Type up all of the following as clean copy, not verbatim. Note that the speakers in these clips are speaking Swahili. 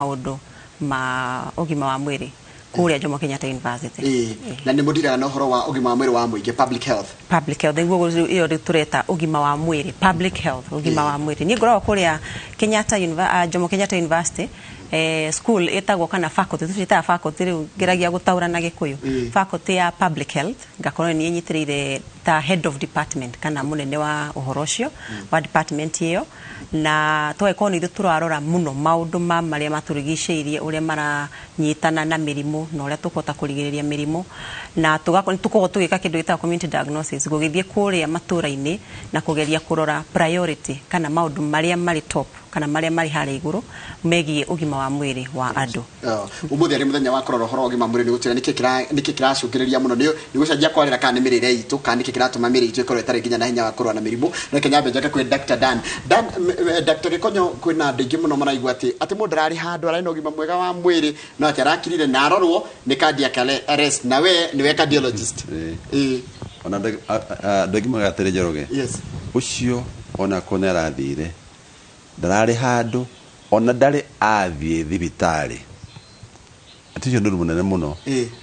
maundu ma ugima wa mwiri kuria Jomo Kenyatta University. Na ni mudira na horo wa ugima wa mwiri wa muingi public health. Public health nguo iyo tureta ugima wa mwiri public health ugima wa mwiri. Ni ngoro kuria Jomo Kenyatta University school etagwo kana faculty tuita faculty riu ngeragia gutaura na gikuyu faculty ya public health ngakorwo ni nyitirire ta head of department kana munene wa uhorocio wa department iyo na tweko ni turarora muno maundu maria maturigiceirie uria maranyitana na mirimu na uria tukota kurigiriria mirimu na tuko tugika kindu ita community diagnosis gugithie kuria maturaini na kugeria kurora priority kana maundu maria mari top kana maria mari hari iguru megie ugima wa mwiri wa andu. Umuthi ari muthenya wa kurora horo ugima mwiri ni gutira niki kiracungiriria muno ni gucenjia kwarira kana mirire itu kana niki kiratuma mirire itu ikorwo itari nginya na hinya wa kurwa na mirimu na Kenya benjaka kwi Dr. Dan Dr. Gikonyo kwina ndingi muno maraigwa ati mundu arari handu arari na ugima mwega wa mwiri no atarakirire na arorwo ni cardiac arrest na we ni we cardiologist ona ndagi magatere jeroge yes ucio ona kone arathire ndarari handu ona ndari athie thibitari aticio ndu munene muno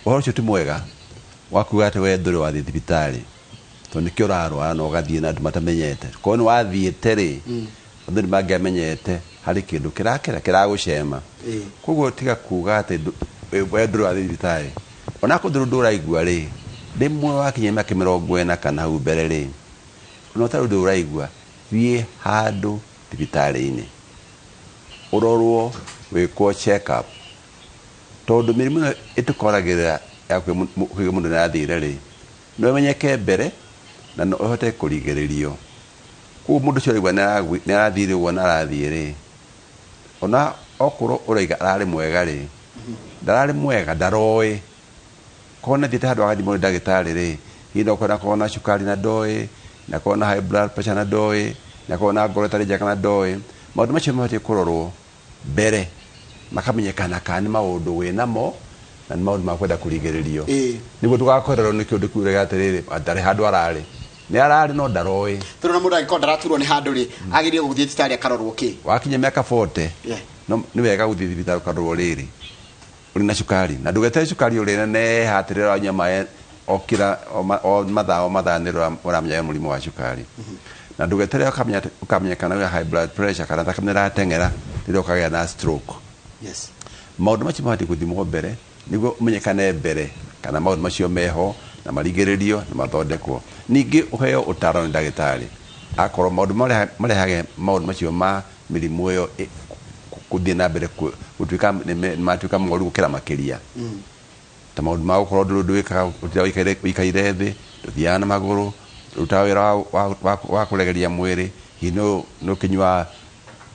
uhoro cio ti mwega wakuga ati we nduri wathie thibitari to nikio rarwa no gathie na andu matamenyete ko ni wathiete ri andu ni mangamenyete hari kindu kiragucema koguo tiga kuga ati we nduri wathie thibitari ona ko nduru nduraigua ri rimwe wakinye make 40 kana hau mbere ri no taru nduraigua thie handu thibitari-ini urorwo wikwo check up tondu mirimu itukoragirira ya kwi mundu na athire ri no menyeke mbere na no hote kurigiririo ku mundu cio igwa na athire wona arathie ri ona okuro uraiga arari mwega ri ndarari mwega ndaroi kona thite handu agathimo ndagitari ri hindo kona shukari na doi na kona high blood pressure na doi na kona ngoro tari jaka na doi maundu macio mabati kurorwo mbere makamenyekana kana maundu winamo na maundu makwenda kurigiririo niguo tugakorerwo ni kiundu kiurega atiriri atari handu arari ni arari no ndaroi turona mundu agikonda raturwo ni handu ri agirie guthie thibitari akarorwo ki wakinya miaka 40 no ni wega guthie thibitari akarorwo riri uri na shukari na ndugete shukari uri ne hatirira nyama okira o mathanirwo uramenya murimu wa shukari na ndugetere ukamenya kana we high blood pressure kana thakame ratengera riro kagea na stroke yes maundu macio mati guthimwo mbere niguo umenyekane mbere kana maundu macio meho na marigiririo na mathondekwo ningi uheo utaro ni ndagitari akorwo maundu marehage maundu macio ma mirimu yo kuthie na mbere gutuika matuika moru gukira makiria ta maundu ma gukorwo nduwikaga wikaire thi nduthia na maguru utawira wa kuregeria mwiri hino no kinywa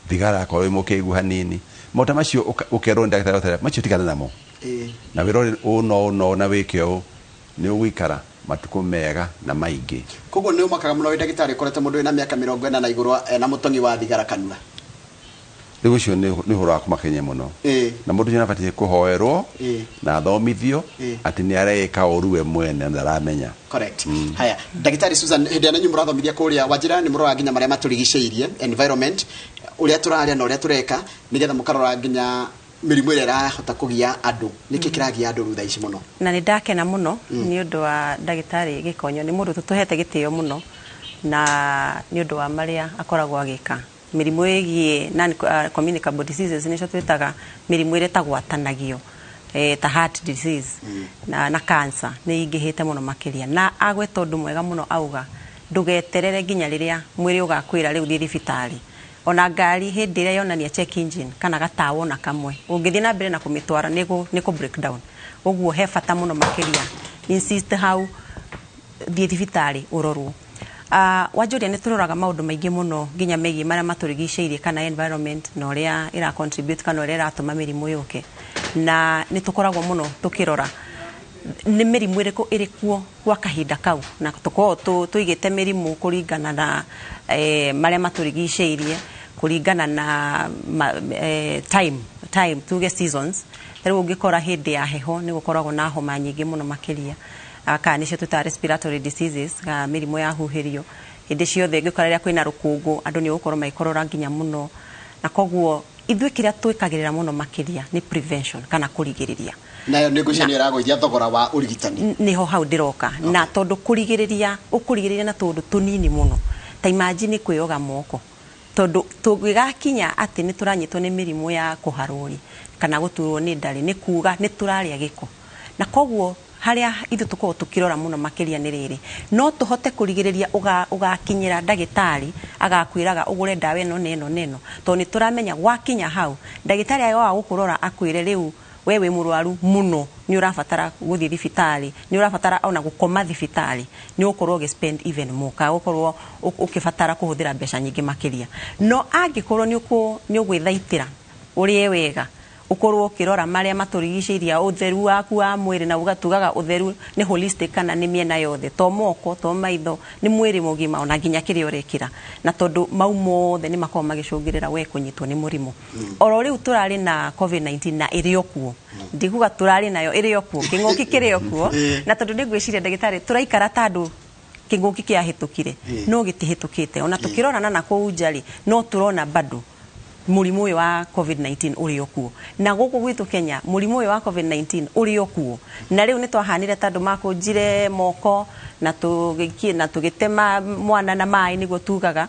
thigara ko imukigu hanini mota macio ukero ndagitari macio tigana namo na wiro no na wikio ni uwikara matuko mega na maingi koguo ni umakaga muno ndagitari korete mundu ina miaka 40 na iguru na mutongi wa thigara kanua rigo cio ni horo akumakenya muno na mundu jana batie kuhoerwo na thomithio ati ni areka oruwe mwene ndaramenya correct haya ndagitari Susan hende na nyumura thomithia kuria wajira ni murora ginya maria maturigiceirie environment uria turaria na uria tureka nigetha mukarora ginya mirimu ira rahota kugia andu niki kiragia andu rutha ici muno na ni ndakena muno ni undu wa ndagitari Gikonyo ni mundu tutuhete gitio muno na ni undu wa maria akoragwo agika mirimu egie non communicable diseases ni twitaga mirimu ire tagwatanagio ta heart disease na cancer ni ingihite muno makiria na agwe tondu mwega muno auga ndugeterere ginya riria mwiri ugakwira riu thie thibitari ona ngari hindi ire yonania check engine kana gatawo na kamwe ungithie na mbere na kumitwara ni ku break down uguo he fata muno makiria insist how thie thibitari urorwo wajuria ni turoraga maundu maingi muno ginya megi maria maturigiceirie kana environment na uria ira contribute kana uria iratuma mirimu yuke na ni tukoragwo muno tukirora ni mirimu irikuo gwa kahinda kau na tuko tuigite mirimu kuringana na maria maturigiceirie kuringana na time tuge seasons riu ungikora hindi ya heho ni gukoragwo na homa nyingi muno makiria aka nicio tuta respiratory diseases mirimu ya huhirio indi ciothe ngikora ria kwina rukungu andu ni gukorwo maikorora nginya muno na koguo Ithuĩ kĩrĩa twĩkagĩrĩra mũno makĩria nĩ prevention kana kũrigĩrĩria. Nayo nĩ ngũcia nĩ ĩragũithia thogora wa ũrigitani. Niho hau ndĩroka. Na tondũ ũkũrigĩrĩria na tondũ tũnini mũno. Ta imagine kwĩyoga moko. Tondũ tũgĩgakinya atĩ nĩ tũranyitwo nĩ mĩrimũ ya kũharwo kana gũturwo nĩ ndarĩ nĩ kuuga nĩ tũrarĩa gĩko. Na koguo harĩa ithu tukorwo tukirora muno makiria nĩ rĩrĩ no tuhote kurigiriria ugakinyira ndagitari agakwiraga ugure ndawa eno neno to ni turamenya gwakinya hau ndagitari ayo wa gukurora akwire riu wewe murwaru muno ni urafatara guthii thibitari ni urafatara ona gukoma thibitari ni ukorwo spend even more ka ukorwo ukifatara kuhuthira mbeca nyingi makiria no angikorwo ni ugwithaitira urie wega ukorwo ukirora maria maturigicĩiria utheru waku wa mwiri na ugatugaga utheru ni holistic kana ni miena yothe to moko to maitho ni mwiri mugima ona nginya kiri urekira na tondu mau mothe ni makoma magicungirira we kunyitwo ni murimu oro riu turari na covid-19 na iriokuo ndiguga turari nayo iriokuo kingoki kiriokuo na tondu ndigwiciria ndagitari turaikara tandu kingoki kia hitukire no gitihitukite ona tukirorana na kuunjari no turona bado murimu wa covid-19 uriokuo na guku gwitu Kenya murimu wa covid-19 uriokuo na riu ni twahanire tandu makunjire moko na tugitema mwana na mai niguo tugaga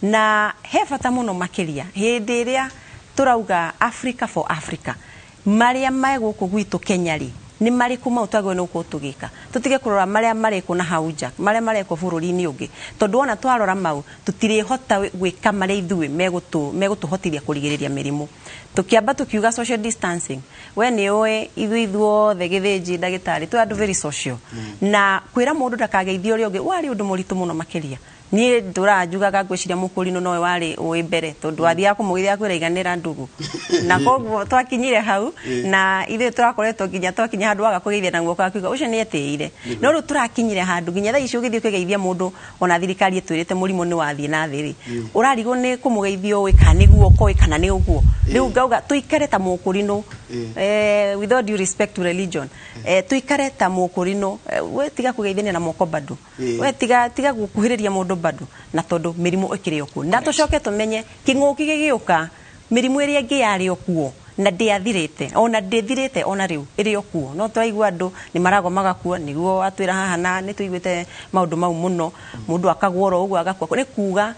na he bata muno makiria hindi iria turauga Africa for Africa maria mai guku gwitu Kenya ri ni mari kuma utagwe no kutugika tutige kurora maria mari kuna hauja maria mari ko bururi-ini ungi tondu ona twarora mau tutire hota gwika mari ithuĩ megutuhotithia kurigiriria mirimu tukiamba tukiuga social distancing we ni oe ithuĩ the githĩnji ndagitari tu andu very social na kwira mundu ndakageithio ri ungi wari undu muritu muno makiria ni ndurajugaga gwiciria mukurino nowe wari oi mbere tondu athia kumugithia kwira iganira ndugu na koguo twakinyire hau na ithuĩ turakoretwo nginya twakinya handu waga kugeithia na guoko akiuga ucio ni eteire no ru turakinyire handu nginya thaa icio ugithio kugeithia mundu ona thirikari etwirite murimu ni wathie na thiri urarigo ni kumugeithio oi kana ni guoko oi kana ni uguo riu ngauga tuikare ta mukurino with all due respect to religion tuikare ta mukurino we tiga kugeithania na moko bado we tiga gukuhiriria mundu bado na tondu mirimu ikiri okuo na tucoke tumenye kinguki gigiuka mirimu iria ingi yari okuo na ndiathirite ona riu iri okuo no turaigua andu ni maragomaga kuo niguo atwira haha na ni tuiguite maundu mau muno mundu akagworo uguo agakua ni kuga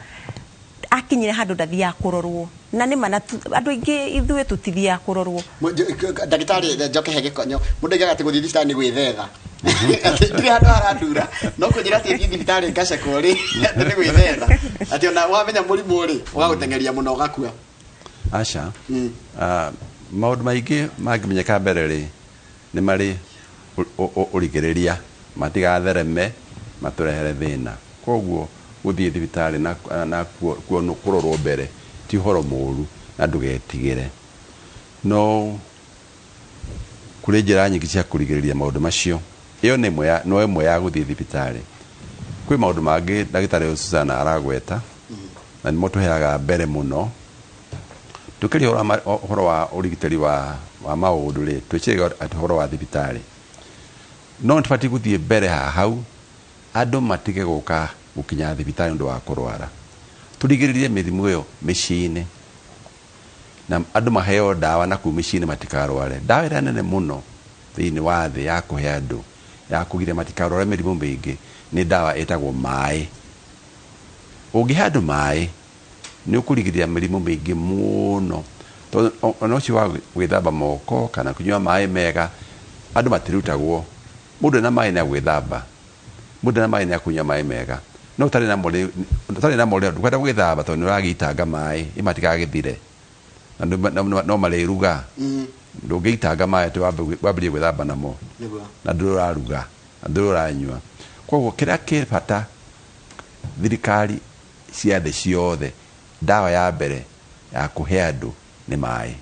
akinyire handu ndathia kurorwo na ni mana andu ingi ithuĩ tutithia kurorwo ndagitari njoke hege konyo mundu igaga ati guthii thibitari ni gwithetha ati handu haradura no kunjira ati thii thibitari ngacekwo ri ni gwithetha ati ona wamenya murimu ri ugagutengeria muno ugakua aca maundu maingi mangimenyeka mbere ri ni mari urigiriria matigathereme maturehere thina koguo guthii thibitari na kurorwo mbere ti horo moru na ndugetigire no kuri njira nyingi cia kurigiriria maundu macio iyo ni imwe ya guthii thibitari kwi maundu mangi ndagitari Susana aragweta na ni motuheaga mbere muno tukiri horo wa urigitari wa maundu ri twicire ati horo wa thibitari no ntibati guthii mbere hau andu matige guka gukinya thibitari ndu wa kurwara turigiririe mirimu iyo micini na andu maheo dawa na ku micini matikarware dawa ira nene muno thiini wa thi ya kuhe andu ya kugiria matikarware mirimu mingi ni dawa etagwo mai ungihe andu mai ni ukurigiria mirimu mingi muno to ono ci wa gwithamba moko kana kunywa mai mega andu matirutagwo mundu na mai na gwithamba mundu na mai na kunywa mai mega no tari na mole ndukada gwithamba to ni uragitanga mai imatikagithire no maliruga ndugitanga mai ati wambie gwithamba namo na nduraruga na nduranywa koguo kira kibata thirikari ciathe ciothe dawa ya mbere ya kuhe andu ni mai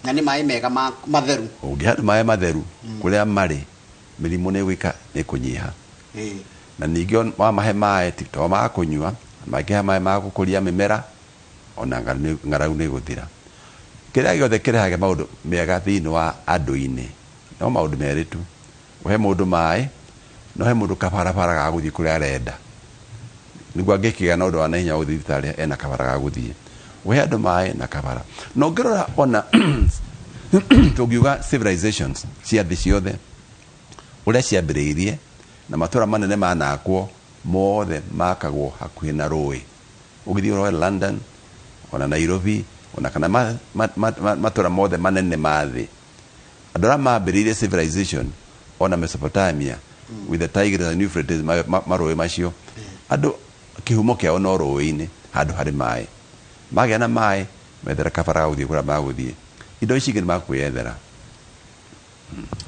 na ni mai mega matheru ungihe mai matheru kuria mari mirimu ni gwika ni kunyiha na ningĩ wa mahe mai to ma kunywa magihe mai ma gukuria mimera ona ngarau ni guthira kira giothe kirehage maundu mega thiini wa andu-ini no maundu meritu uhe mundu mai no he mundu kabarabara ga guthii kuria arenda niguo angikiga na undu wa nahinya guthii thibitari ena kabara ga guthii we andu mai na kabara no ngirora ona tugiuga civilizations cia thi ciothe uria ciambiriirie na matura manene manakwo mothe makagwo hakuhi na rui ugithii ro London ona Nairobi ona kana matura mothe manene mathi andu aria mambiriirie civilization ona Mesopotamia with the Tigris and Euphrates marui macio andu kihumo kiao no rui-ini handu hari mai magĩa na mai methera kabara gũthiĩ kũrĩa magũthiĩ indo ici ingĩ nĩ makwĩyethera.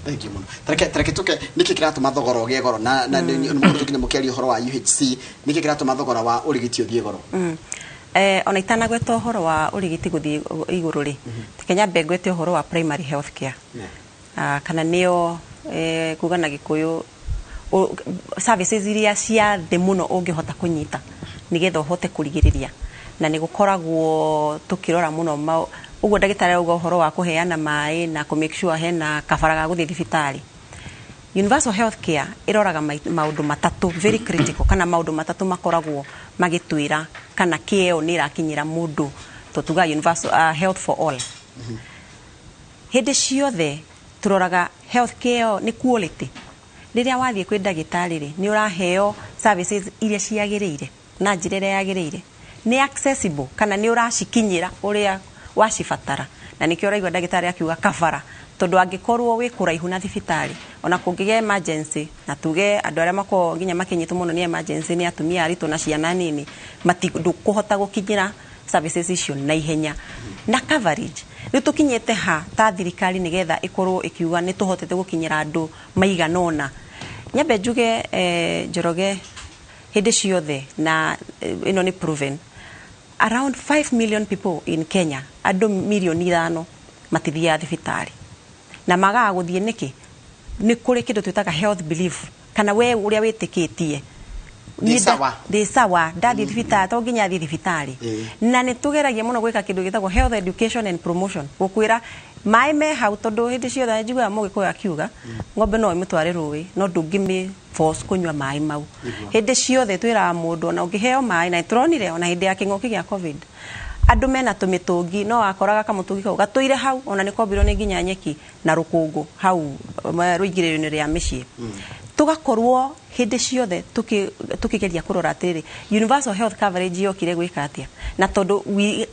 Thank you muno. Tareke tuke niki kiratuma thogora ũgĩe goro na mũndũ tukinye mũkĩaria ũhoro wa UHC niki kiratuma thogora wa ũrigiti ũthiĩ goro. Ona itanagweta ũhoro wa ũrigiti gũthiĩ igũrũ rĩ Kenya mbengwete ũhoro wa primary health care kana nĩyo kuga na Gĩkũyũ services iria cia thĩ mũno ũngĩhota kũnyita nigetha ũhote kũrigĩrĩria na nĩ gũkoragwo tukirora muno uguo ndagĩtarĩ auga ũhoro wa kũheana maĩ na make sure hena kabara ga gũthiĩ thibitarĩ. Universal health care iroraga maũndũ matatũ very critical kana maũndũ matatũ makoragwo magĩtwĩra kana kĩeo nĩ irakinyĩra mũndũ tutuga universal health for all. Hĩndĩ ciothe turoraga health care ni quality. Rĩrĩa wathiĩ kwĩ ndagĩtarĩ rĩ nĩ ũraheo services iria ciagĩrĩire na njĩra ĩrĩa yagĩrĩire ni accessible kana ni ũracikinyĩra ũrĩa wacibatara na nĩkĩo ũraigua ndagĩtarĩ akiuga kabara tondu angĩkorwo wĩ kũraihu na thibitarĩ ona kũngĩgĩa emergency na tuge andũ arĩa makoragwo nginya makinyĩtwo mũno ni emergency ni atumia aritũ na ciana nini ndũkũhota gũkinyĩra services icio na ihenya na coverage rĩu tũkinyĩte ha ta thirikari nĩgetha ĩkorwo ĩkiuga nĩ tũhotete gũkinyĩra andũ maiganona. Nyambe njuge Njoroge hĩndĩ ciothe na ĩno nĩ proven around 5 million people in Kenya andũ milioni 5 matithiaga thibitarĩ na magaga gũthiĩ nĩkĩ nĩ kũrĩ kĩndũ twĩtaga health belief kana we ũrĩa wĩtĩkĩtie They sawa ndathi thibitarĩ to nginya thiĩ thibitarĩ na nĩ tũgeragia mũno gwĩka kĩndũ gĩtagwo health education and promotion gũkwĩra maĩ me hau tondũ hĩndĩ ciothe njiguaga Mũgĩkũyũ akiuga ng'ombe no ĩmĩtware rũĩ no ndũngĩmĩ force kũnyua maĩ mau. Hĩndĩ ciothe twĩraga mũndũ ona ũngĩheo maĩ na tũronire ona hĩndĩ ya kĩng'ũki gĩa covid andũ mena tũmĩtũngi no akoraga kamũtũngi kau gatũire hau ona nĩ kombirwo nĩ nginya nyeki na rũkũngũ hau rũigĩrĩro-inĩ rĩa mĩciĩ tugakorwo hĩndĩ ciothe tukigeria kũrora atĩrĩ universal health coverage yokire gwĩka atĩa na tondũ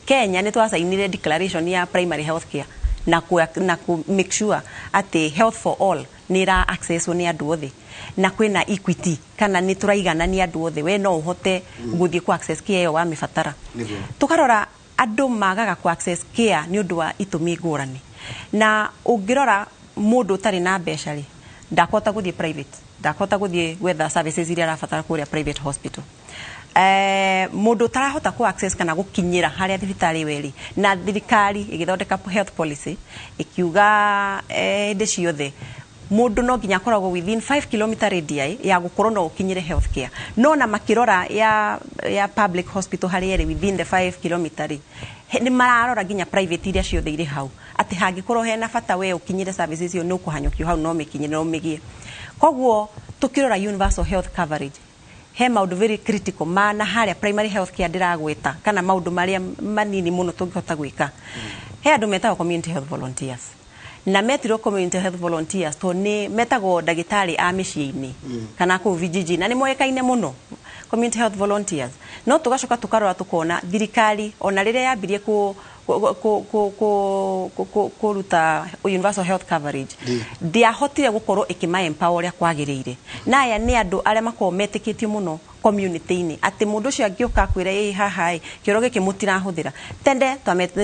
Kenya nĩ twasainire declaration ya primary health care na ku make sure atĩ health for all nĩ ra access nĩ andũ othe na kwĩna equity kana nĩ tũraigana nĩ andũ othe we no ũhote gũthiĩ ku access care ĩyo wa mĩbatara tukarora andũ magaga ku access care nĩ ũndũ wa itũmi ngũrani na ũngĩrora mũndũ ũtarĩ na mbeca rĩ ndakota gũthiĩ private ndakota gũthiĩ gwetha services iria arabatara kũrĩa private hospital. Mũndũ ũtarahota ku access kana gũkinyĩra harĩa thibitarĩ weri na thirikari ĩgĩthondeka health policy ikiuga hĩndĩ ciothe mũndũ no nginya akoragwo within 5 km radii ya gũkorwo no ũkinyĩre health care no na makĩrora ya public hospital harĩa ĩrĩ within the 5 km rĩ nĩ mararora nginya private iria ciothe irĩ hau atĩ hangĩkorwo hena bata we ũkinyĩre services icio nĩ ũkũhanyũkio hau no mĩkinyĩre no mĩgie. Koguo tukirora universal health coverage he maũndũ very critical na harĩa primary health care ndĩragweta kana maũndũ marĩa manini mũno tũngĩhota gwĩka. He andũ metagwo community health volunteers na metirwo community health volunteers to nĩ metagwo ndagĩtarĩ a mĩciĩ-inĩ kana kũu vijiji na nĩ moĩkaine mũno community health volunteers no tugacoka tukarora tukona thirikari ona rĩrĩa yambirie kũruta universal health coverage ndiahotire gũkorwo ĩkĩma empower ũrĩa kwagĩrĩire na aya nĩ andũ arĩa makoragwo metĩkĩtio mũno community-inĩ atĩ mũndũ ũcio angĩũka kwĩra haha kĩoro gĩkĩ mũtirahũthĩra tende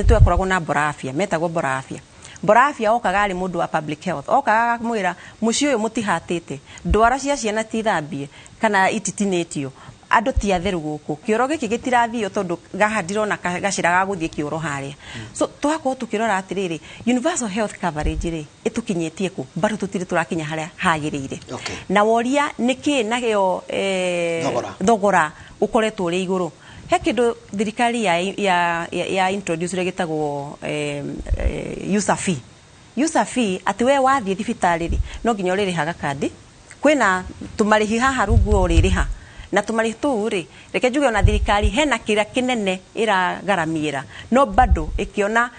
twakoragwo na bora afya metagwo bora afya. Bora afya okaga arĩ mũndũ wa public health okaga akamwĩra mũciĩ ũyũ mũtihatĩte ndwara cia ciana tithambie kana ititinĩtio andũ ti atheru gũkũ kĩoro gĩkĩ gĩtirathio tondũ gahandirona gacira ga gũthiĩ kĩoro harĩa so twakorwo tukĩrora atĩrĩrĩ universal health coverage rĩ ĩtũkinyĩtie kũ bado tũtirĩ tũrakinya harĩa hagĩrĩire na woria nĩkĩ nagĩo thogora ũkoretwo ũrĩ igũrũ. He kĩndũ thirikari ya introduce gĩtagwo user fee atĩ we wathiĩ thibitarĩ rĩ no nginya ũrĩrĩhaga kandi kwĩna tũmarĩhi haha rungu ũrĩrĩha na tumari tu ri reke njuge ona thirikari hena kira kinene iragaramiira no bado ikiona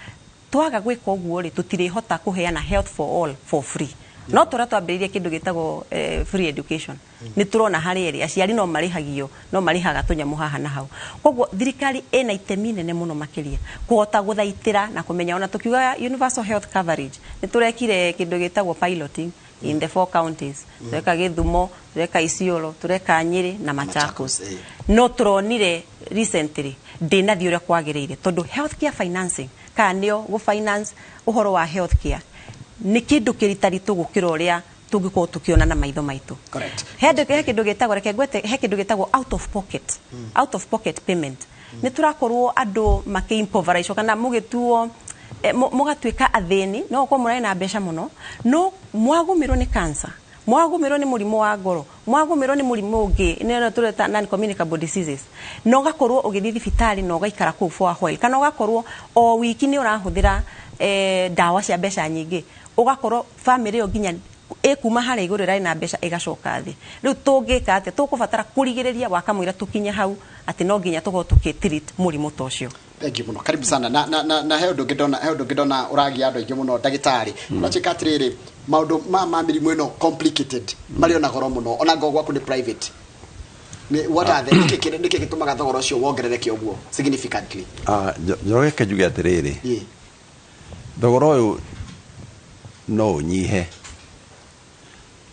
twaga gwika uguo ri tutirihota kuheana health for all for free no turatwambiririe kindu gitagwo free education ni turona hari eri aciari no marihagio no marihaga tunyamu haha na hau koguo thirikari ena itemi nene muno makiria kuhota guthaitira na kumenya ona tukiuga universal health coverage ni turekire kindu gitagwo piloting in the 4 counties tureka Githumo tureka Isiolo tureka Nyeri na Machakos no turonire recently ndina thiore kwagirire tondu healthcare financing kanio go finance uhoro wa healthcare ni kindu kiritaritu gukira uria tungiko tukiona na maitho maitu correct he kindu gitagwo reke ngwete he kindu gitagwo out of pocket payment ni turakorwo andu makiimpoverize kana mugituo mugatuika athini no kwa murai na besha muno no mwagumiro ni cancer mwagumiro ni murimo wa ngoro mwagumiro ni murimo ungi ni tureta non communicable diseases no gakorwo ugithi thibitari no gaikara ku for a while kana gakorwo o wiki ni urahuthira dawa cia besha nyingi ugakorwo family yo ginya ekuma hara iguru rai na besha igacoka thi riu tungika ate tukubatara kurigiriria wakamwira tukinya hau ati no ginya tugo tukitreat murimo tocio. Thank you muno karibu sana na he undu ngidona uragi andu aingi muno ndagitari unachika atiriri maundu ma mirimu ino complicated mari ona goro muno ona ngogwa ku ni private ni what are the niki gitumaga thogora ucio wongerereke uguo significantly njoroge kejuge atiriri thogora uyu no nyihe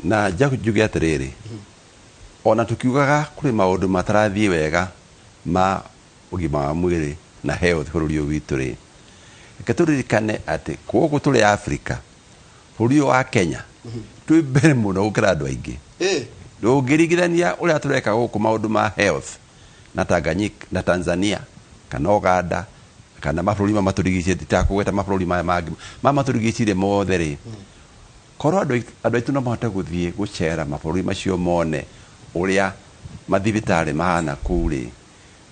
na njuge atiriri ona tukiugaga kuri maundu matarathie wega ma ugima wa mwiri na health bururi witu ri keturirikane ati kogo tuli Africa bururi wa Kenya twi mbere muno gukira andu aingi ndungirigithania uria tureka guku maundu ma health na Tanganyika na Tanzania kana Uganda kana mabũrũri maturigicĩtie titakugweta mabũrũri mangĩ maturigicĩire mothe ri korwo andu aitu no mahote guthie gucera mabũrũri macio mone uria mathibitari mahana kuri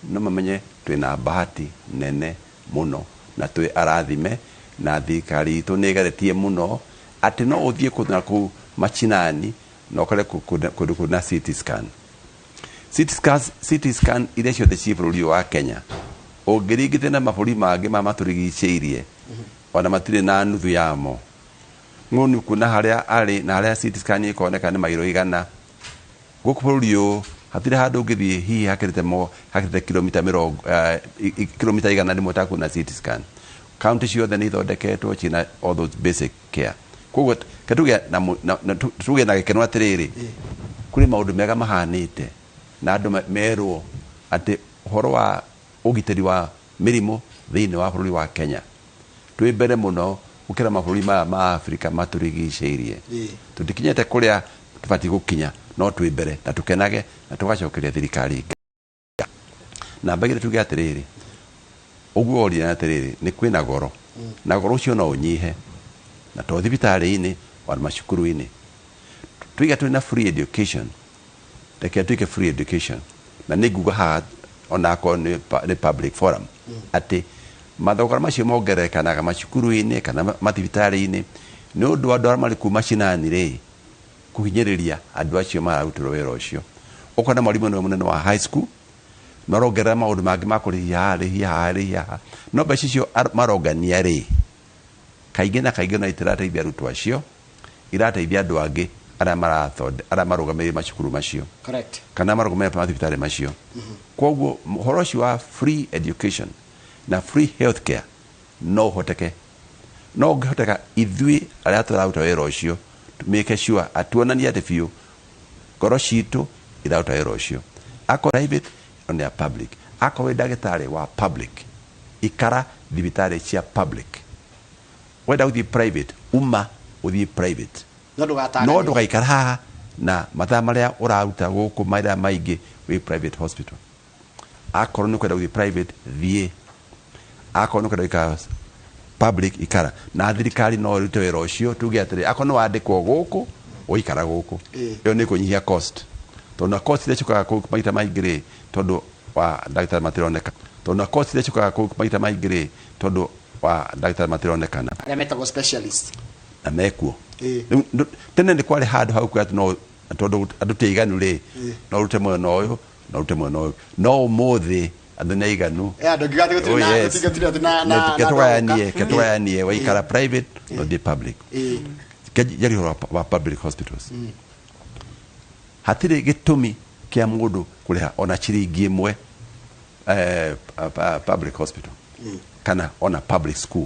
no mamenye twina bahati nene muno na twi arathime na thikari itu nigeretie muno ati no uthie kuna ku machinani no kale kuna CT scan ile cio the chief rule wa Kenya ungirigite na mabũrũri mangĩ maturigicĩirie ona matire na nuthu yamo ng'onu kuna haria ari na haria CT scan ikoneka ni mairo igana guku bũrũri ũyũ hatire handu ngithie hihi hakirite kilomita igana rimwe takuna CT scan county ciothe ni ithondeketwo china all those basic care koguo ketuge na gikeno atiriri kuri maundu mega mahanite na andu merwo ati horo wa ugiteri wa mirimo thiini wa bũrũri wa Kenya twi mbere muno ukira mabũrũri ma Africa maturigicĩirie tutikinyete kuria tubati gukinya no twi mbere na tukenage na tugacokeria thirikari na bagire tuge atiriri uguo ori na atiriri ni kwina goro na goro ucio no unyihe na to thibitari-ini wana macukuru-ini twiga twina free education reke twike free education na niguga ha ona ko ni public forum ati mathogora macio mongerekanaga macukuru-ini kana mathibitari-ini ni undu andu mari kuma cinani ri kuhinyiriria andu acio mararutĩrwo wĩra ũcio ukona mwarimu no munene wa high school marongerera maundu mangi makurihia no mbeca icio marongania ri kaingĩ na kaingĩ no itirateithia arutwo acio irateithia andu angi aria marugamĩrĩire macukuru macio correct kana marugamĩrĩire mathibitari macio koguo horo ũcio wa free education na free healthcare no hoteke no ngihoteka ithui aria turaruta wĩra ũcio make sure atuonania ati biũ ngoro citũ iraruta wĩra ũcio ako private on their public ako we ndagĩtarĩ wa public ikara thibitari cia public wenda uthie private uthie private no ndugaikara haha na mathaa maria uraruta guku maira maingi wi private hospital akorwo ni kwenda uthie private thie akorwo ni kwenda public ikara na thirikari no rute wĩra ũcio tuge atiri akorwo ni wandikwo guku uikara guku iyo ni kunyihia cost tona cost ile chukaga ku maita maingĩ tondu wa ndagĩtarĩ matironeka tona cost ile chukaga ku maita maingĩ tondu wa ndagĩtarĩ matironekana ya medical specialist na mekuo tene ni kwari handu hau kwa no tondu andu teiganu ri no rute mwena uyu no rute mwena no muthi andu nä aiganu ketågayanie waikara private no thiä public jari wa public hospitals hatirä gä tå mi kä a må ndå kå rä ha ona ciringi ä mwe public hospital kana ona public school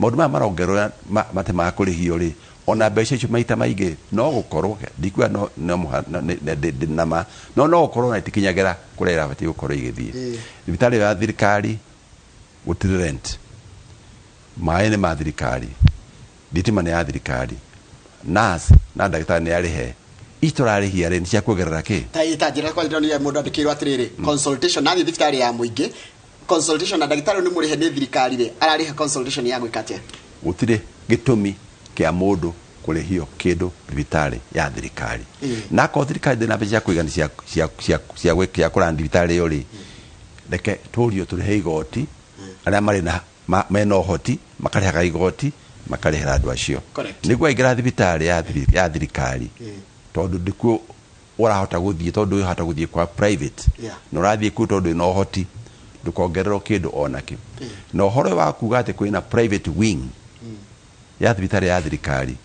maå ndå maya marongerwo matä ma kå rä hio rä ona mbeca icio maita maingä no gå korwo ndikua nama no gå korwo na itikinyagä kå rä a ĩrabatiĩ gå korwo igä thiä thibitarä ya thirikari gå tirä rent maä nä ma thirikari thitima nä ya thirikari nurse na ndagĩtarĩ nĩ arĩhe itå rarä hia rä nä cia kuongerera kä ta njä ra kwandä må ndå andä kä irwo atä rä rä consultation nathiä thibitarä ya må ingä consultation na ndagĩtarĩ nä må rä he nä thirikari rä ararä he consultation ya gwä ka atä gå tirä gä tå mi kä a må ndå kå rä hio kä ndå thibitarä ya thirikari na akorwo thirikari ndä na mbeca cia kũigana cia kå rana thibitarä ä yo rä reke tå rio tå rä he igoti arä a marä mena å hoti makarä haga igoti makarä hera andå acio nä guo aingä ra thibitarä ya thirikari tondå ndikuo å rahota gå thiä tondå å hota gå thiä kwa private na å rathiä kuo tondå na å hoti ndåkongererwo kä ndå onakä na å horo wa kuga atä kwä na private wing ya thibitarä ya thirikari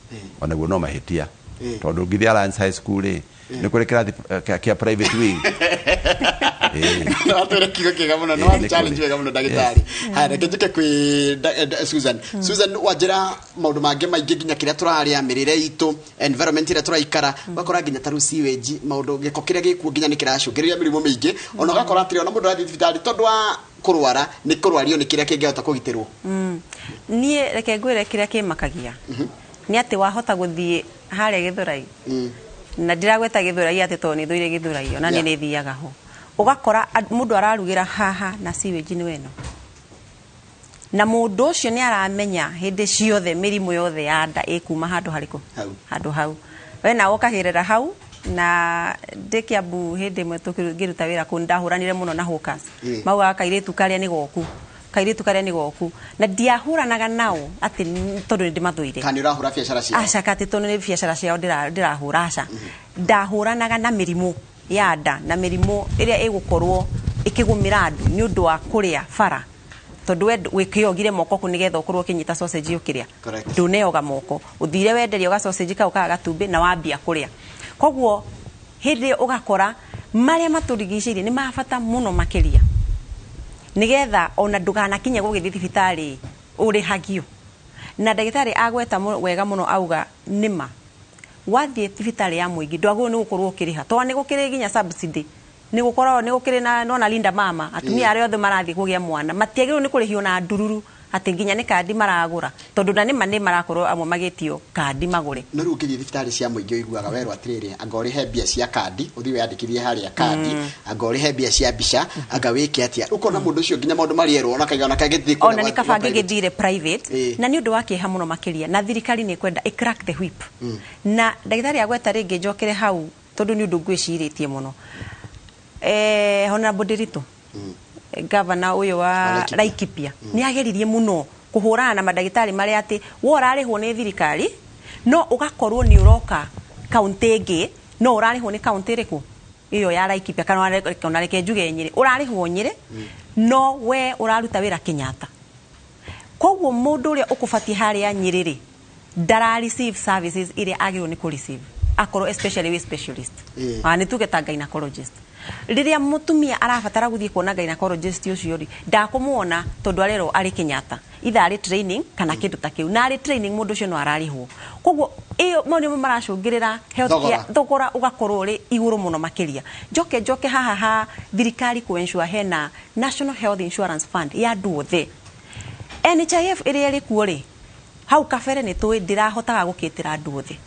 onaguo no mahätia tondå ngä thiä Alliance High School rä nä kå rä kä a private wing no atwire kigo kiga muno no ati challenge wega muno ndagitari ha reke njike kwi Susan wajira maundu mangi maingi nginya kiria turaria mirire itu environment ira turaikara bakora nginya taru sewage maundu giko kiria gikuo nginya ni kiracungiria mirimo mingi ona gakora atiri ona mundu athi thibitari tondu wa kurwara ni kurwario ni kiria kingihota kugitirwo nie reke ngwire kiria kimakagia ni ati wahota guthie haria Githurai na ndiragweta Githurai ati to ni thuire Githurai ona ni thiaga ho ugakora mundu ararugira haha na sewage ni weno na mundu ucio ni aramenya hindi ciothe mirimo yothe ya nda ikuma handu hariku handu hau wena ukahirira hau na Kiambu hindi mwe tukiruta wira ku ndahuranire muno na hokas mauga kairitu karia ni goku na ndiahuranaga nao ati tondu ndi mathuire kana urahura biacara cia acakati tondu ni biacara cia ndirahura aca ndahuranaga na mirimo ya nda na mirimo iria igukorwo ikigumira andu ni undu wa kuria bara tondu wikiyogire moko ku nigetha ukorwo kinyita sausage ukiria nduneoga moko uthire wenderio ga sausage kau ka gatumbi na wambia kuria koguo hindi ugakora maria maturigicirie ni mabata muno makiria nigetha ona ndugana kinye gugithi thibitari uri hagio na ndagitari agweta wega muno auga nima wathie thibitari ya muingi ndwago ni gukorwo ukiriha to ni gukiri ginya subsidy ni gukorwo ni gukiri na linda mama atumia ari othe marathie kugia mwana matiagirwo ni kurihio na ndururu ati nginya ni kandi maragura tondu na nima ni marakorwo amwe magitio kandi magure no ru ukithie thibitari cia muingi uiguaga werwo atiriri anga uri he bia cia kandi uthi wiyandikithie haria kandi anga uri he bia cia bica anga wiki atia ukona mundu ucio nginya maundu marierwo ona kaiga ona kagithie ona ni kabange githire private na ni undu wake ha muno makiria na thirikari ni kwenda crack the whip na ndagitari agweta ringi njokere hau tondu ni undu ngwiciritie muno Honorable Ndiritu governor uyu wa Laikipia ni ageririe muno kuhurana na madagitari mari ati wo urarihwo ni thirikari no ugakorwo ni uroka county ingi no urarihwo ni county riku iyo ya Laikipia kana reke njuge Nyeri urarihwo Nyeri no we uraruta wira Kenyatta koguo mundu uria ukubatie haria Nyeri ri ndara receive services iria agirwo ni ku receive akorwo especially we specialist ni tugeta gynecologist riria mutumia arabatara guthie kuona gynecologist ucio ri ndakumuona tondu arero ari Kenyatta itha ari training kana kindu ta kiu na ari training mundu ucio no ararihwo koguo iyo moni maracungirira healthcare thogora ugakorwo ri iguru muno makiria njoke haha ha thirikari ku ensure hena National Health Insurance Fund ya duothe NHIF iria ri kuo ri hau kabere ni tui ndirahotaga gukitira duothe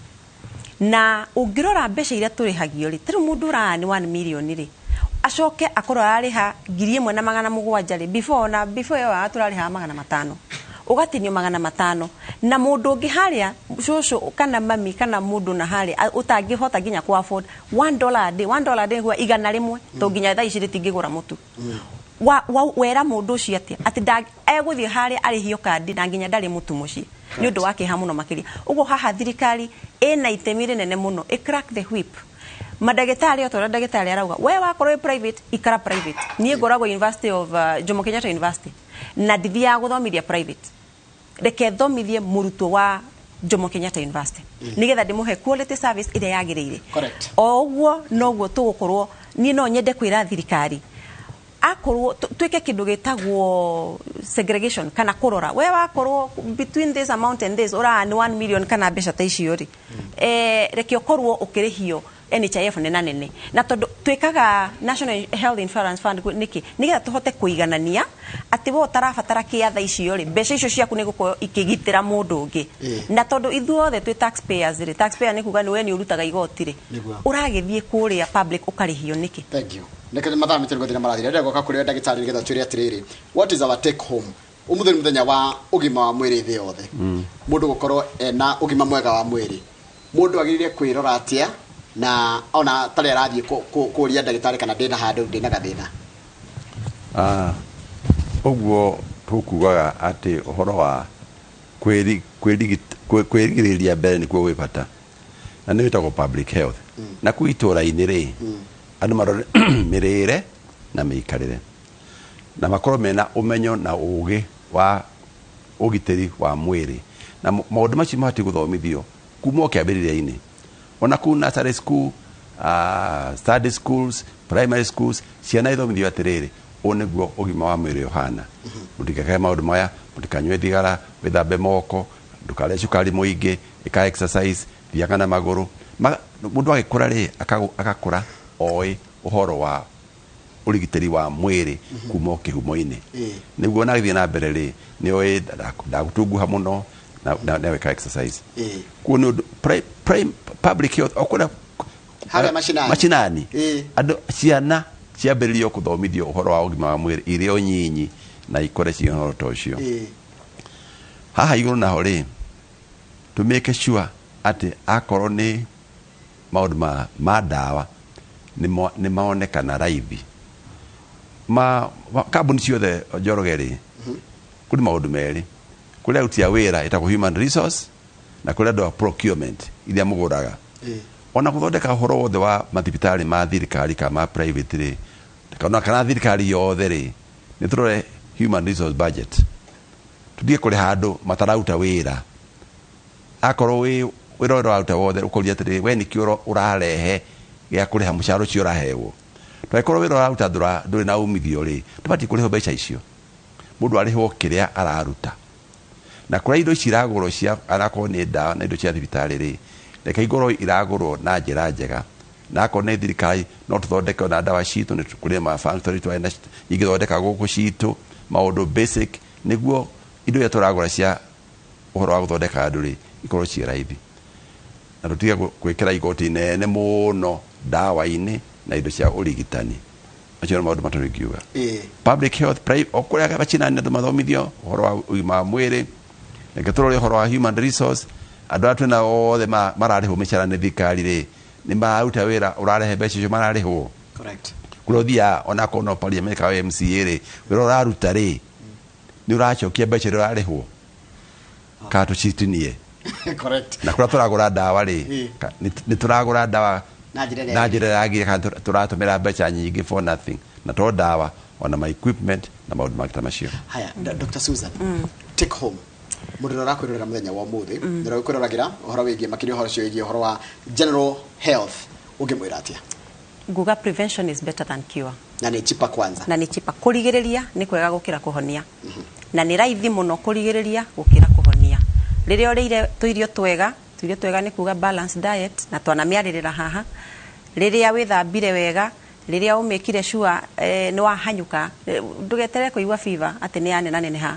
na ungirora mbeca iria turihagio ri tiru mundu urani 1 million ri acoke akorwo ariha 1,700 ri before yo turariha 500 ugatinio 500 na mundu ungi haria cucu kana mami kana mundu na haria utangihota ginya ku afford $1 a day huwa igana rimwe to ginya thaa ici ritingigura mutu wera mundu ucio ati eguthie haria arihio kandi na ginya ndari mutu muci ni undu wake ha muno makiria ugo haha thirikari ena itemi rinene muno crack the whip madagĩtarĩ o tũrĩa ndagĩtarĩ arauga we wakorwo private ikara private niĩ ngoragwo University of Jomo Kenyatta University na ndithiaga gũthomithia private reke thomithie mũrutwo wa Jomo Kenyatta University nigetha ndĩmũhe quality service ĩrĩa yagĩrĩire o ũguo noguo tũgũkorwo niĩ no nyende kwĩra thirikari akorwo tweke kĩndũ gĩtagwo segregation kana kũrora we wakorwo between this amount and this ora ni 1 million kana mbeca ta icio ri reke ũkorwo ũkĩrĩhio NHIF nene na tondũ twĩkaga National Health Insurance Fund niki nigetha tũhote kũiganania atĩ wo tarabatara kĩatha icio ri mbeca icio ciaku nĩ gũkorwo ikĩgitĩra mũndũ ũngĩ na tondũ ithuothe twĩ taxpayers ri taxpayer nĩ kuga nĩ we nĩ ũrutaga igoti ri ũragĩthiĩ kũrĩa public ũkarĩhio niki. Thank you. Nĩkĩ mathaa mĩtĩrĩ gũthira marathira ndego ka kũrĩa ndagĩtarĩ nigetha twĩre atirĩrĩ what is our take home umuthĩ nĩ mũthenya wa ũgima wa mwĩrĩ thĩ yothe mũndũ gũkorwo ena ũgima mwega wa mwĩrĩ mũndũ agĩrĩire kwĩrora atĩa na ona tarĩ arathiĩ kũria ndagĩtarĩ kana ndĩna handũ ndĩna gathĩna ũguo tũkugaga atĩ ũhoro wa kwĩrigĩrĩria mbere nĩkuo gwĩ bata na nĩ wĩtagwo public health na kũu itũũra-inĩ rĩ andũ marore mĩrĩre na mĩikarĩre na makorwo mena ũmenyo na ũũgĩ wa ũgitĩri wa mwĩrĩ na maũndũ macio mabatie gũthomithio kuma o kĩambĩrĩria-inĩ ona kũu nursery school study schools primary schools ciana ithomithio atĩrĩrĩ ũũ nĩguo ũgima wa mwĩrĩ ũhana mũtikakae maũndũ maya mũtikanyue thigara wĩthambe moko ndũkarĩe cukari mũingĩ ĩka exercise thiaga na magũrũ mũndũ agĩkũra rĩ agakũra oĩ ũhoro wa ũrigitĩri wa mwĩrĩ kuma kĩhumo-inĩ nĩguo nagĩthiĩ na mbere rĩ nĩ oĩ ndagũtunguha mũno na wĩka exercise kuo nĩ ũndũ public health okũrĩa macinani andũ ciana ciambĩrĩrio kũthomithio ũhoro wa ũgima wa mwĩrĩ irĩ o nyinyi na ikore ciĩ ũhoro ta ũcio haha igũrũ naho rĩ to make sure atĩ akorwo nĩ maũndũ ma ndawa nĩ maonekana raithi kambuni ciothe Njoroge rĩ kũrĩ maũndũ merĩ kũrĩa aruti a wĩra ĩtagwo human resource na kũrĩa andũ a procurement iria mũgũraga ona gũthondeka ũhoro wothe wa mathibitarĩ ma thirikari kana ma private rĩ kana thirikari yothe rĩ nĩ tũrore human resource budget tuthiĩ kũrĩ handũ matararuta wĩra akorwo wĩra ũrĩa ũraruta wothe ũkũria atĩrĩ we nĩkĩo ũrarehe gĩa kũrĩha mũcara ũcio ũraheo twaikorwo wĩra ũraruta ndũrĩ na umithio rĩ tũbatiĩ kũrĩhwo mbeca icio mũndũ arĩhwo kĩrĩa araruta na kũrĩa indo ici iragũrwo cia anakorwo nĩ ndawa na indo cia thibitarĩ rĩ reke igũrwo iragũrwo na njĩra njega na akorwo nĩ thirikari no tũthondeke na ndawa citũ nĩ kũrĩ ma factory twena igĩthondeka gũkũ citũ maũndũ basic nĩguo indo iria tũragũra cia ũhoro wa gũthondeka andũ rĩ ikorwo ciĩ raithi na tũtige gwĩkĩra igoti inene mũno ndawa-inĩ na indo cia ũrigitani acio nĩ maũndũ matarĩ ingiuga public health okũrĩa bacinani andũ mathomithio ũhoro wa ũgima wa mwĩrĩ reke tũrore ũhoro wa human resource andũ arĩa twĩna othe mararĩhwo mĩcara nĩ thirikari rĩ nĩ maruta wĩra ũrarehe mbeca icio mararĩhwo kũrĩa ũthiaga onakorwo no parliament ka MCA rĩ wĩra ũraruta rĩ nĩ ũracokia mbeca iria ũrarĩhwo kana tũcitinie na kũrĩa tũragũra ndawa rĩ nĩ tũragũra ndawa na njĩra yagĩrĩire kana tũratũmĩra mbeca nyingĩ for nothing na to ndawa ona ma equipment na maũndũ mangĩ ta macio. Haya, Dr. Susan, take home mũndũ ũrakwĩrorera mũthenya wa ũmũthĩ nĩ ũrakwĩroragĩra ũhoro wĩgiĩ makĩria ũhoro ũcio wĩgiĩ ũhoro wa general health ũngĩmwĩra atĩa? Nguga prevention is better than cure. Na nĩ chipa kwanza. Na nĩ chipa kũrigĩrĩria nĩ kwega gũkĩra kũhonia. Na nĩ raithi mũno kũrigĩrĩria gũkĩra kũhonia. Rĩrĩa ũrĩire tũirio twega nĩ kuga balance diet na twanamĩarĩrĩra haha. Rĩrĩa wĩthambire wega, rĩrĩa ũmĩkire sure nĩ wahanyũka, ndũgeterere kũigua fever atĩ nĩ yaneneha.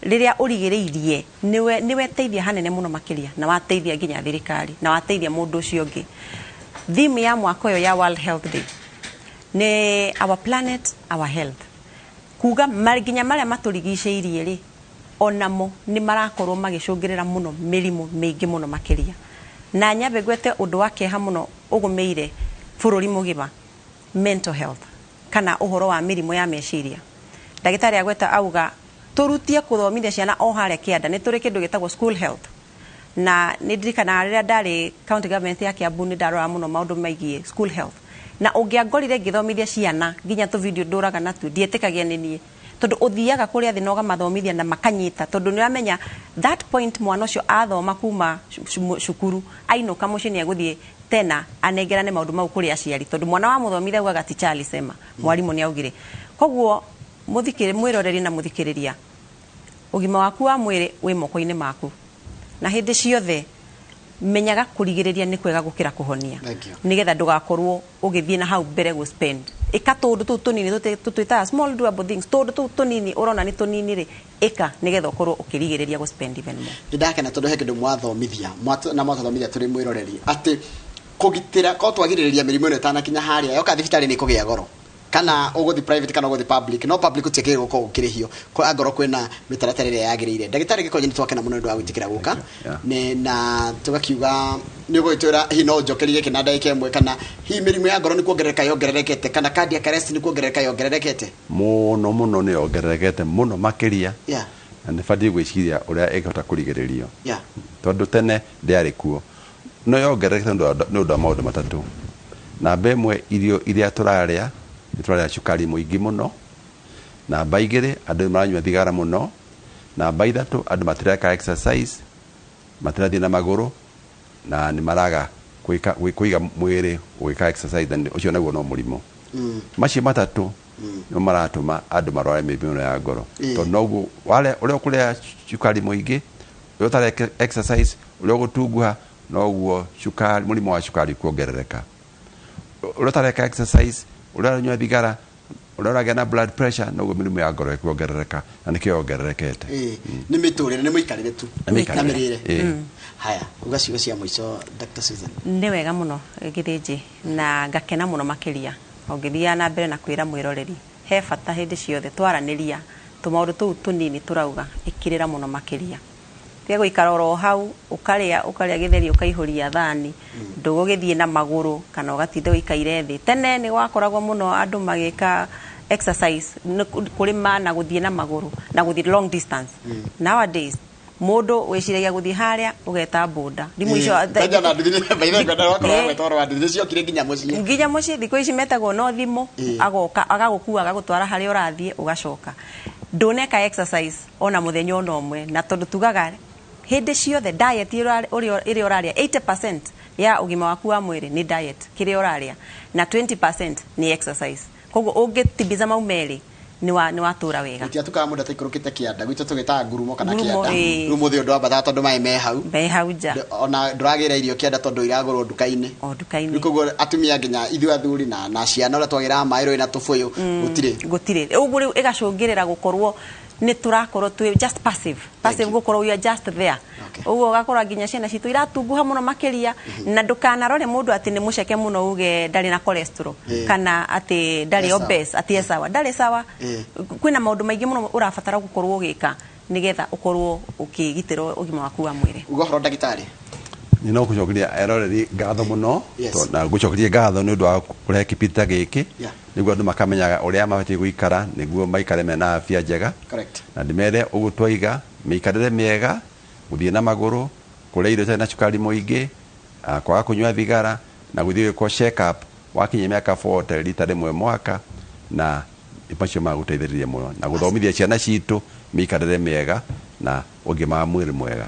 Rĩrĩa ũrigĩrĩirie nĩ weteithia hanene mũno makĩria na wateithia nginya thirikari na wateithia mũndũ ũcio ũngĩ. Theme ya mwaka ũyũ ya World Health Day nĩ our planet, our health. Kuga nginya marĩa matũrigicĩirie rĩ onamo nĩ marakorwo magĩcũngĩrĩra mũno mĩrimũ mĩingĩ mũno makĩria. Na nyambe gwete ũndũ wa kĩeha mũno ũgũmĩire bũrũri mũgima, mental health kana ũhoro wa mĩrimũ ya meciria. Ndagĩtarĩ agweta auga tũrutie kũthomithia ciana o harĩa kĩanda nĩ tũrĩ kĩndũ gĩtagwo school health. na ndirikana rĩrĩa ndarĩ county government ya Kiambu nĩ ndarora mũno maũndũ maigie school health na ũngĩangorire ngĩthomithia ciana nginya tu video ndũraga natu ndietĩkagia nĩ niĩ tondu uthiaga kuria thĩ noga mathomithia na makanyita tondu nĩ ramenya that point mwana ũcio athoma kuma cukuru ainũka mũciĩ nĩ agũthiĩ tena anengerane maũndũ mau kũrĩ aciari tondu mwana wa mũthomithia ugaga teacher alisema mwalimu nĩ augire koguo mwĩroreri na mũthikĩrĩria ũgima waku wa mwĩrĩ wĩ moko-inĩ maku na hĩndĩ ciothe menyaga kũrigĩrĩria nĩ kwega gũkĩra kũhonia nigetha ndũgakorwo ũgĩthiĩ na hau mbere go spend ika tũndũ tũu tũnini tũtwĩtaga small doable things tũndũ tũu tũnini ũrona nĩ tũnini rĩ ika nigetha ũkorwo ũkĩrigĩrĩria go spend even more ndakena tondu he kĩndũ mwathomithia na mwathomithia tũrĩ mwĩroreri atĩ kũgitĩra ko twagirĩrĩria mĩrimũ ĩno ĩtanakinya harĩa yoka thibitarĩ nĩ kũgĩa goro kana uguthi private kana uguthi public no public utikire guko ukirihio kwa angoro kwina mitaratara ĩrĩa yagĩrĩire ndagĩtarĩ Gĩkonyo nĩ twakena mũno nĩ wa gwitikira guka na tugakiuga nĩ ũgũitũra hi no njokerie gĩkĩ na ndagĩka ĩmwe kana hi mĩrimũ ya ngoro nĩ kuongerereka yongererekete kana cardiac arrest nĩ kuongerereka yongererekete mũno nĩ yongererekete mũno makĩria na nĩ batiĩ gwĩciria ũrĩa ĩngĩhota kũrigĩrĩrio tondũ tene ndĩarĩ kuo no yongererekete nĩ ũndũ wa maũndũ matatũ namba ĩmwe irio iria tũrarĩa nĩtũrarĩa cukari mũingĩ mũno namba igĩrĩ andũ maranyua thigara mũno namba ithatũ andũ matireka exercise matirathiĩ na magũrũ na nĩ maraga kũiga mwĩrĩ gwĩka exercise na ũcio naguo no mũrimũ macio matatũ nĩ maratũma andũ marware mĩrimũ ya ngoro tondũ noguo ũrĩa ũkũrĩa cukari mũingĩ ũrĩa ũtareka exercise ũrĩa ũgũtunguha noguo mũrimũ wa cukari kuongerereka ũrĩa ũtareka exercise ũrĩa ũranyua thigara ũrĩa ũragĩa na blood pressure noguo mĩrimũ ya ngoro ĩkuongerereka na nĩkĩo yongererekete nĩ mĩtũrĩre nĩ mũikarĩre tu na mĩrĩre haya ugaciuga cia mũico Dr. Susan nĩ wega mũno gĩthĩnjĩ na ngakena mũno makĩria ũngĩthiaga na mbere na kwĩra mwĩroreri he bata hĩndĩ ciothe twaranĩria tũmaũndũ tũu tũnini tũrauga ĩkĩrĩra mũno makĩria tiga gũikara oro hau ũkarĩa gĩtheri ũkaihũria thani ndũgũgĩthiĩ na magũrũ kana ũgatinda ũikaire thĩ tene nĩ wakoragwo mũno andũ magĩka exercise kũrĩma na gũthiĩ na magũrũ na gũthiĩ long distance nowadays mũndũ wĩciragia gũthiĩ harĩa ũgeta boda thimũ icio nginya mũciĩ thikũ ici metagwo no thimũ agoka agagũkua agagũtwara harĩa ũrathiĩ ũgacoka ndũneka exercise ona mũthenya ona ũmwe na tondũ tugaga hĩndĩ ciothe diet ĩrĩa ũrarĩa 80% ya ũgima waku wa mwĩrĩ nĩ diet kĩrĩa ũrarĩa na 20% nĩ exercise koguo ũngĩtimbiza mau merĩ nĩ watũra wega tukaga mũndũ ataikũrũkĩte kĩanda gwitũ tũgĩtaga ngurumo kana kĩanda rĩu mũthĩ ũndũ wambatha tondũ maĩ me hau nja ona ndũragĩra irio kĩanda tondũ iragũrwo nduka-inĩ rĩu koguo atumia nginya ithuĩ athuri na ciana ũrĩa twagĩraga maĩ rũĩ na tũbũyũ gũtirĩ ũguo rĩu ĩgacũngĩrĩra gũkorwo nĩ tũrakorwo twĩ just passive gũkorwo we are just there ũguo ũgakorwo nginya ciana citũ iratunguha mũno makĩria na ndũkanarore mũndũ atĩ nĩ mũceke mũno uge ndarĩ na cholesterol kana atĩ ndarĩ obese atĩ sawa ndarĩ sawa kwĩna maũndũ maingĩ mũno ũrabatara gũkorwo ũgĩka nigetha ũkorwo ũkĩgitĩra ũgima waku wa mwĩrĩ ũgohoro ndagĩtarĩ nĩ no gũcokeria eroreri ngatho mũno na gũcokeria ngatho nĩ ũndũ wa kũrehe kĩpita gĩkĩ nĩguo andũ makamenyaga ũrĩa mabatiĩ gũikara nĩguo maikare mena afya njega na ndĩmere ũguo twaiga mĩikarĩre mĩega gũthiĩ na magũrũ kũrĩa irio itarĩ na cukari mũingĩ kwaga kũnyua thigara na gũthiĩ gwĩkwo check up wakinyia mĩaka 40 rita rĩmwe mwaka na macio magũteithĩrĩria mũno na gũthomithia ciana citũ mĩikarĩre mĩega na ũgima wa mwĩrĩ mwega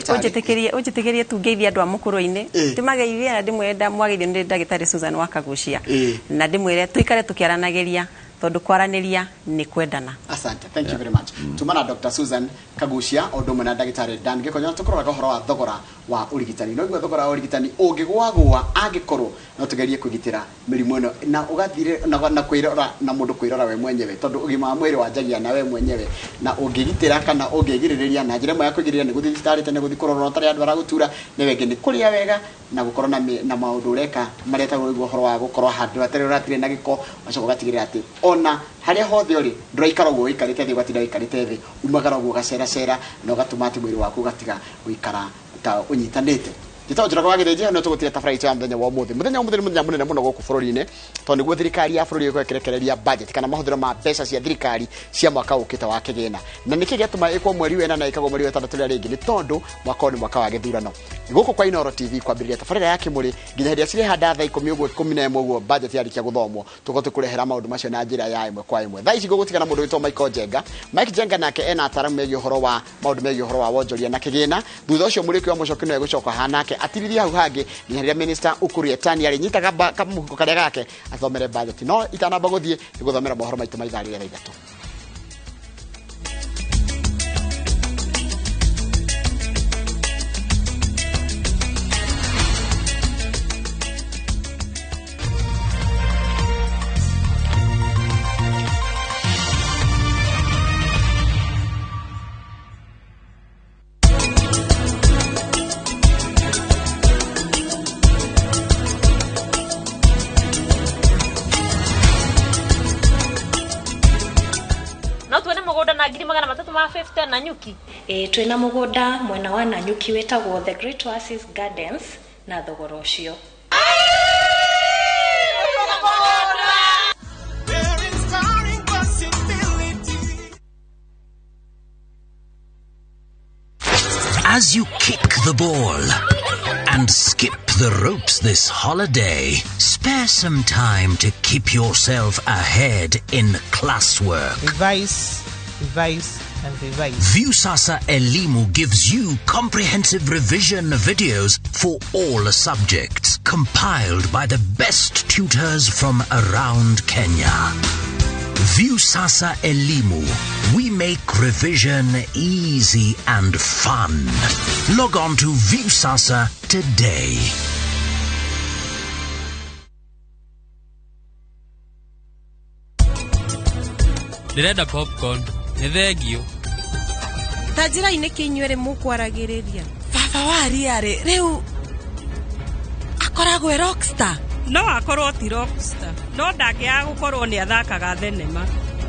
ũnjĩtĩkĩrie tungeithia andũ a mũkũrũ-inĩ tũmageithie na ndĩmwenda mwageithio nĩ ndagĩtarĩ Susan wa Kagucia na ndĩmwĩre tũikare tũkĩaranagĩria tondu kwaranĩria nĩ kwendana asante thank you very much tumana Dr. Susan Kagucia ũndũ mũna ndagĩtarĩ Dan Gĩkonyo tũkororaga ũhoro wa thogora wa ũrigitani no thogora wa ũrigitani ũngĩgwagwa angĩkorwo no tũgerie kũgitĩra mĩrimũ ĩno na ũgathire na kwĩrora na mũndũ kwĩrora we mwenyewe tondu ũgima wa mwĩrĩ wanjagia na we mwenyewe na ũngĩgitĩra kana ũngĩgirĩrĩria na njĩra ĩmwe ya kwĩgirĩrĩria nĩ gũthiĩ thibitarĩ tene gũthiĩ kũrorwo ũtarĩ andũ aragũtura nĩ wengĩ nĩ kũrĩa wega na gũkorwo na maũndũ ũreka marĩa tagwo ũhoro wa gũkorwo handũ hatarĩ ũratirĩ na gĩko wacoka ũgatigĩrĩra atĩ ona harĩa hothe ũrĩ ndũraikara ũguo ũikarĩte thĩ ũgatinda ũikarĩte thĩ umagara ũguo ũgaceracera na ũgatũma atĩ mwĩrĩ waku ũgatiga gũikara ta ũnyitanĩte Gitaujira kwa gireje no tugutire tafaraiti ya muthenya wa umuthi muthenya munene muno goku bururi-ini to niguo thirikari ya bururi ikwekerekereria budget kana mahuthiro ma mbeca cia thirikari cia mwaka ukita wa kigina na niki gituma ikwo mweri wena na ikagwo mweri wa 6 ringi ni tondu mwaka ni mwaka wa githurano guku kwa Inooro TV kwambiriria tafarira ya kimuri nginya hĩndĩ cire handa thaa 10 ũguo 11 ũguo budget yarikia guthomwo tugote kurehera maundu macio na njira ya imwe kwa imwe thaa ici gugutigana mundu witwo Mike Jenga nake ena ataramu megie uhoro wa maundu megie uhoro wa wonjoria na kigina thutha ucio mũrĩki wa mũcoki no egucoka hanake atirithia hau hangi nginya rĩrĩa minister Ukur Yatani arinyitaga kamuhuko karĩa gake athomere budget no itanamba guthie guthomera mohoro maitu ma ithaa rĩrĩa rĩa ithatũ. Na nyuki twina mugunda mwena wa Nanyuki wetagwo The Great Oasis Gardens na Thogora ucio. As you kick the ball and skip the ropes this holiday, spare some time to keep yourself ahead in classwork. Revise, and revise. Viusasa Elimu gives you comprehensive revision videos for all subjects, compiled by the best tutors from around Kenya. Viusasa Elimu. We make revision easy and fun. Log on to Viusasa today. Ndirenda popcorn. Nithegio. Tajira ineke inywere mukwaragireria. Baba wari are riu akoragwe rockstar. No akorwo ti rockstar. No ndangĩaga gũkorwo nĩ athakaga thenema.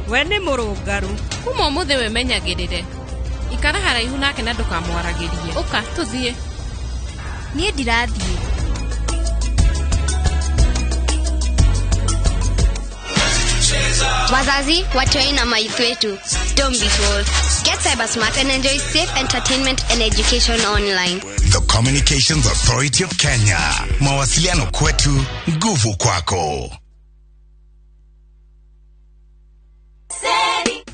We nĩ mũrũngarũ. Kuma mũthĩ we menyagĩrĩre. Ikara haraihu nake na ndũkamwaragĩrie. Ũka tũthiĩ. Niĩ ndirathiĩ. Wazazi, watoi na maitwetu. Don't be fooled. Get cyber smart and enjoy safe entertainment and education online. The Communications Authority of Kenya. Mawasiliano kwetu, nguvu kwako.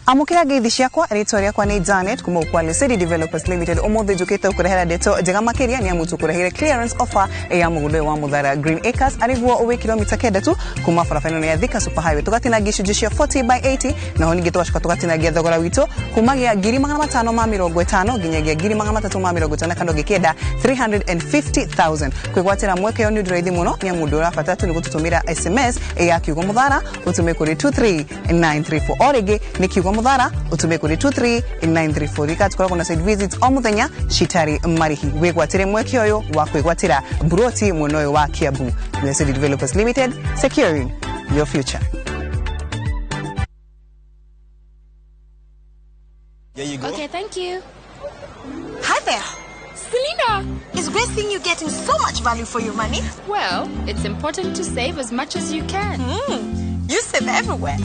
Amukira ngeithi ciakwa ritwa riakwa ni Janet kuma kwa City Developers Limited umuthi njukite ukurehera ndeto njega makiria ni amutu kurehera clearance offer ya mugundo wa Muthara Green Acres ariguo uwe kilomita 9 tu kuma barabara ya Thika Super Highway tugatina gicunjĩ cia 40/80 naho ningi twashika tugatinagia thogora wito kumagia 550 nginyagia 350 kando gikenda 350,000 kwigwatira mweke yo ni nduraithi muno ni amundu urafata tu nigututumira SMS ya kiugo Muthara utume kuri 23934 orege ni kiugo Muthara utume kuri 23934 ikatukora kuna site visits o muthenya shitari marihi wigwatire mweke oyo wa kwigwatira broti munoyo wa Kiambu. City Developers Limited, securing your future. There you go. Okay, thank you. Hi there. Selena, it's great seeing you getting so much value for your money. Well, it's important to save as much as you can. You save everywhere.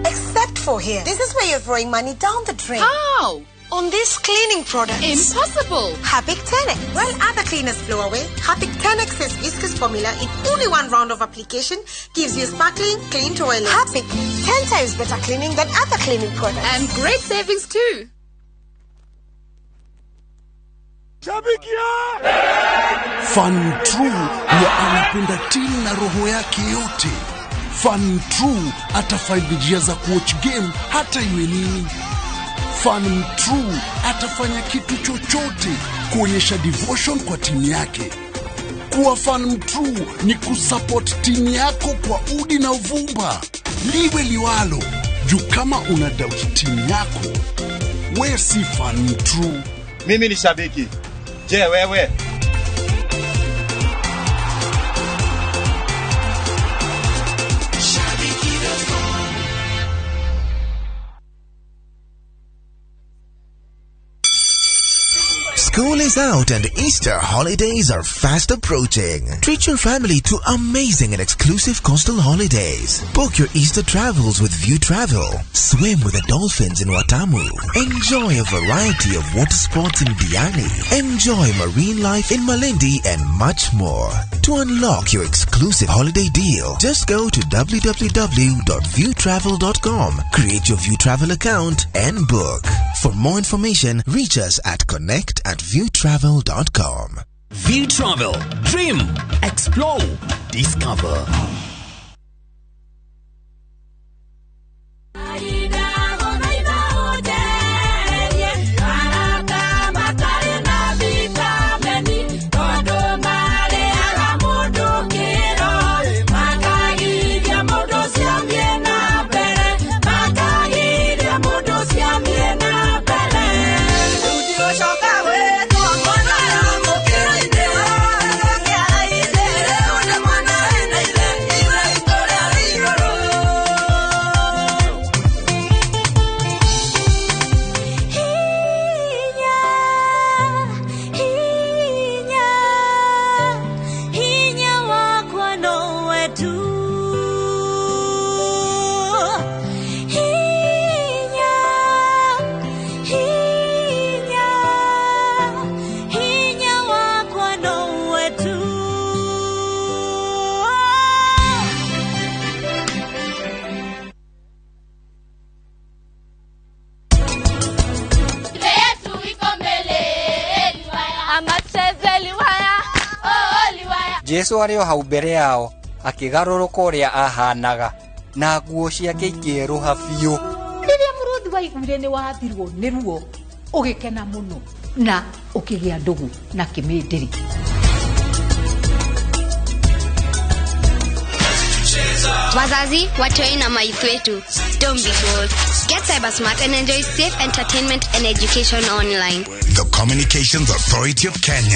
Except for here. This is where you're throwing money down the drain. How? On these cleaning products. Impossible. Harpic 10X. While other cleaners flow away, Harpic 10X's viscous formula in only one round of application gives you sparkling, clean toilet. Harpic, 10 times better cleaning than other cleaning products. And great savings too. Fun True wa anapenda team na roho yake yote. Fun True atafaidi njia za kuwatch game hata iwe nini. Fun True atafanya kitu chochote kuonyesha devotion kwa timu yake. Kuwa Fun True ni kusupport timu yako kwa udi na uvumba. Liwe liwalo, juu kama una doubt timu yako, we si Fun True. Mimi ni shabiki. Je, wewe? School is out and Easter holidays are fast approaching. Treat your family to amazing and exclusive coastal holidays. Book your Easter travels with View Travel. Swim with the dolphins in Watamu. Enjoy a variety of water sports in Diani. Enjoy marine life in Malindi and much more. To unlock your exclusive holiday deal, just go to www.viewtravel.com. Create your View Travel account and book. For more information, reach us at connect@viewtravel.com. View Travel. Dream. Explore. Discover. Jesu arĩ o hau mbere yao akĩgarũrũka ũrĩa ahanaga na nguo ciake ikĩerũha biũ. Rĩrĩa mũrũthi waiguire nĩ wathirwo nĩ ruo ũgĩkena mũno na ũkĩgĩa ndũgũ na kĩmĩndĩri. Wazazi, watoi na maithu wetu, don't be fooled. Get cyber smart and enjoy safe entertainment and education online. The Communications Authority of Kenya.